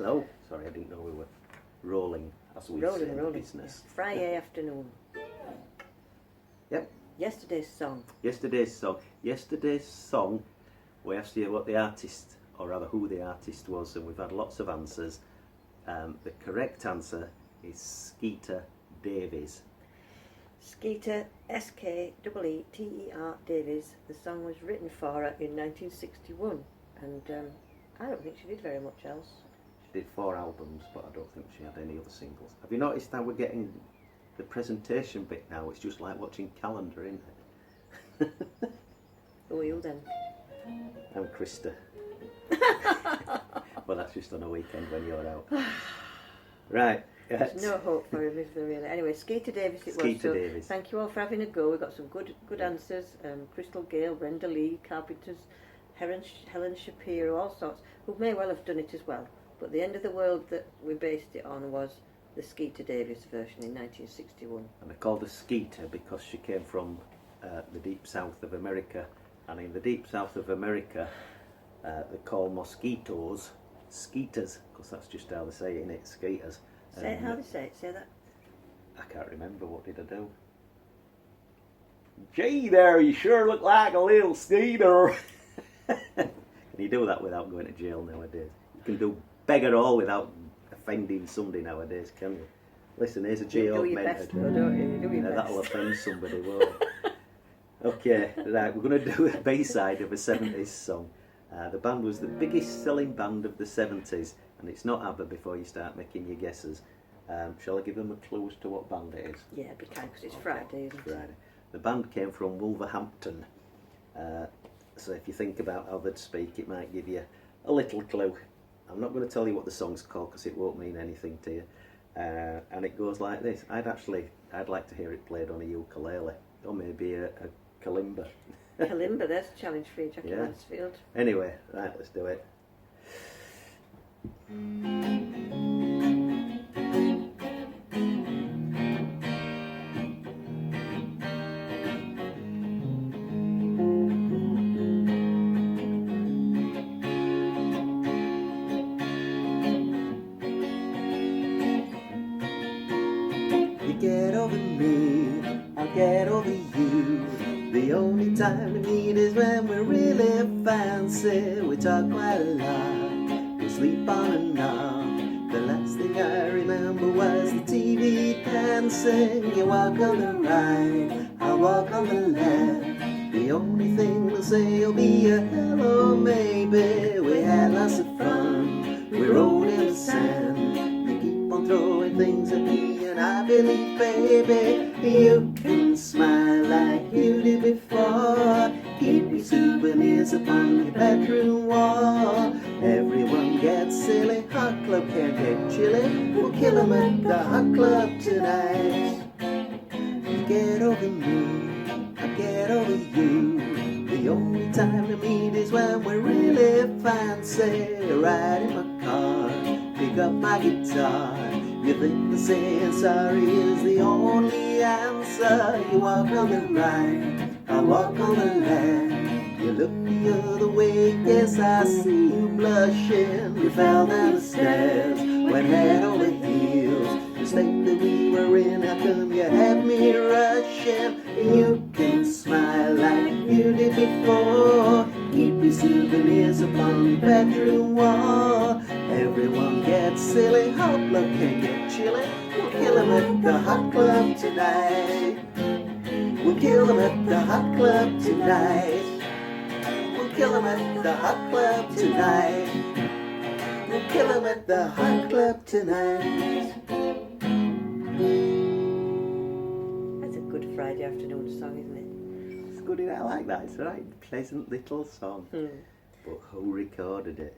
Hello. Sorry, I didn't know we were rolling as we Rolling, say in rolling. business. Friday afternoon. Yep. Yesterday's song. Yesterday's song, we asked you what the artist, or rather who the artist was, and we've had lots of answers. The correct answer is Skeeter Davies. Skeeter, Skeeter Davies. The song was written for her in 1961, and I don't think she did very much else. She did 4 albums, but I don't think she had any other singles. Have you noticed how we're getting the presentation bit now? It's just like watching calendar, isn't it? Who are you then? I'm Krista. Well, that's just on a weekend when you're out. Right. There's no hope for him, is there really? Anyway, Skeeter Davies it was. Skeeter Davies. Thank you all for having a go. We got some good answers. Crystal Gale, Brenda Lee, Carpenters, Helen Shapiro, all sorts, who may well have done it as well. But the end of the world that we based it on was the Skeeter Davies version in 1961. And they called her Skeeter because she came from the deep south of America. And in the deep south of America, they call mosquitoes skeeters, because that's just how they say it, innit? Skeeters. Say it how they say it. Say that. I can't remember. What did I do? Gee there, you sure look like a little skeeter. Can you do that without going to jail nowadays? You can do beggar all without offending somebody nowadays, can you? Listen, here's a jail do your best, though, don't you? Do your best. That'll offend somebody, won't it? Okay, right, we're going to do a B-side of a 70s song. The band was the biggest selling band of the 70s, and it's not ABBA before you start making your guesses. Shall I give them a clue as to what band it is? Yeah, be kind, because it's Friday, isn't it? Friday. The band came from Wolverhampton, so if you think about how they'd speak, it might give you a little clue. I'm not going to tell you what the song's called because it won't mean anything to you. And it goes like this. I'd like to hear it played on a ukulele, or maybe a kalimba. Kalimba, there's a challenge for you, Jackie Yeah. Mansfield. Anyway, right, let's do it. You get over me, I'll get over you. The only time we meet is when we're really fancy. We talk quite a lot, we sleep on and off. The last thing I remember was the TV dancing. You walk on the right, I'll walk on the left. The only thing we'll say will be a hello maybe. We had lots of fun, we rolled in the sand. You keep on throwing things at me and I believe, baby, you can smile like you did before. Keep your souvenirs upon your bedroom wall. Everyone gets silly, hot club can't get chilly. We'll kill 'em at the hot club tonight. You get over me, I get over you. The only time to meet is when we're really fancy. Ride in my car, pick up my guitar. You think that saying sorry is the only answer. You walk on the right, I walk on the left. You look the other way, guess I see you blushing. You fell down the stairs, went head over heels. The state that we were in, how come you had me rushing? You can smile like you did before. Keep your souvenirs upon your bedroom wall. Everyone gets silly, hot club can't get chilly. We'll kill 'em at the hot club tonight. We'll kill 'em at the hot club tonight. We'll kill 'em at the hot club tonight. We'll kill 'em at the hot club tonight. That's a good Friday afternoon song, isn't it? It's good, I like that. It's a right pleasant little song. But who recorded it?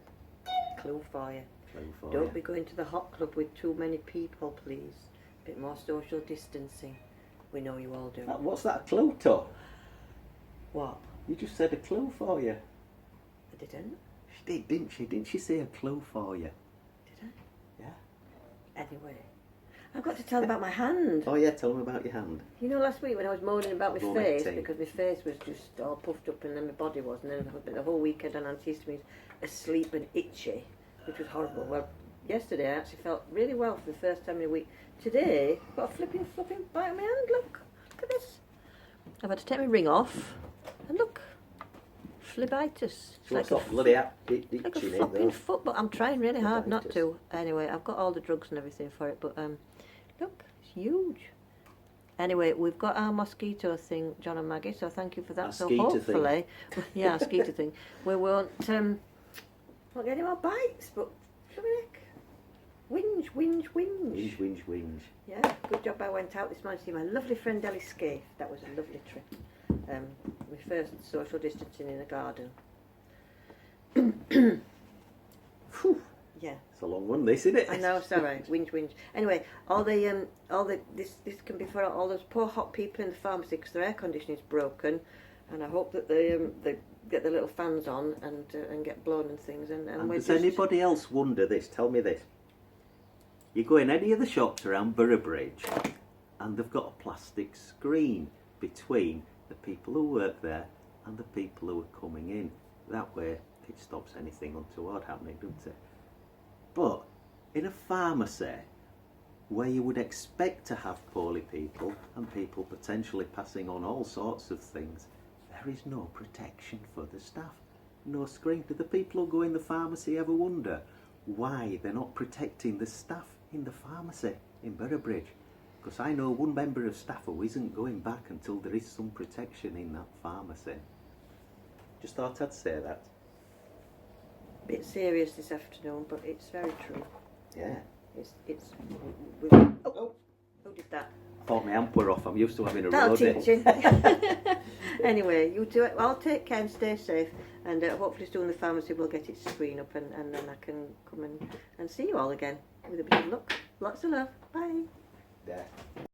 Clue for you. Clue for Don't you. be going to the hot club with too many people, please. Bit more social distancing. We know you all do. What's that clue to? What? You just said a clue for you. I didn't. She did, didn't she? Didn't she say a clue for you? Did I? Yeah. Anyway, I've got to tell about my hand. Oh yeah, tell them about your hand. You know, last week when I was moaning about my face, Vomiting. because my face was just all puffed up and then my body wasn't, and I spent the whole weekend on antihistamines, asleep and itchy, which was horrible. Well, yesterday I actually felt really well for the first time in a week. Today, I've got a flipping bite on my hand. Look at this. I've had to take my ring off, and look, phlebitis. It's So what's that bloody itching like a it flopping though? foot, but I'm trying really hard not Phlebitis. to. Anyway, I've got all the drugs and everything for it, but look, it's huge. Anyway, we've got our mosquito thing, John and Maggie, so thank you for that. So Mosquito hopefully, yeah, mosquito thing, we won't get any more bites, but whinge. Whinge. Yeah, good job I went out this morning to see my lovely friend Ellie Scaife. That was a lovely trip. My first social distancing in a garden. Phew. Yeah. It's a long one, this, isn't it? I know, sorry, whinge. Anyway, this can be for all those poor hot people in the pharmacy because their air conditioning is broken, and I hope that they get the little fans on and get blown and things. And does anybody else wonder this? Tell me this. You go in any of the shops around Boroughbridge, and they've got a plastic screen between the people who work there and the people who are coming in. That way, it stops anything untoward happening, doesn't it? But in a pharmacy, where you would expect to have poorly people and people potentially passing on all sorts of things, there is no protection for the staff. No screen. Do the people who go in the pharmacy ever wonder why they're not protecting the staff in the pharmacy in Boroughbridge? Because I know one member of staff who isn't going back until there is some protection in that pharmacy. Just thought I'd say that. Bit serious this afternoon, but it's very true. Yeah. Oh, who did that? I thought my amp were off. I'm used to having a That'll roadie. teach you. Anyway, you do it. I'll take care and stay safe, and hopefully soon the pharmacy will get its screen up, and then I can come and see you all again with a bit of luck. Lots of love. Bye. Yeah.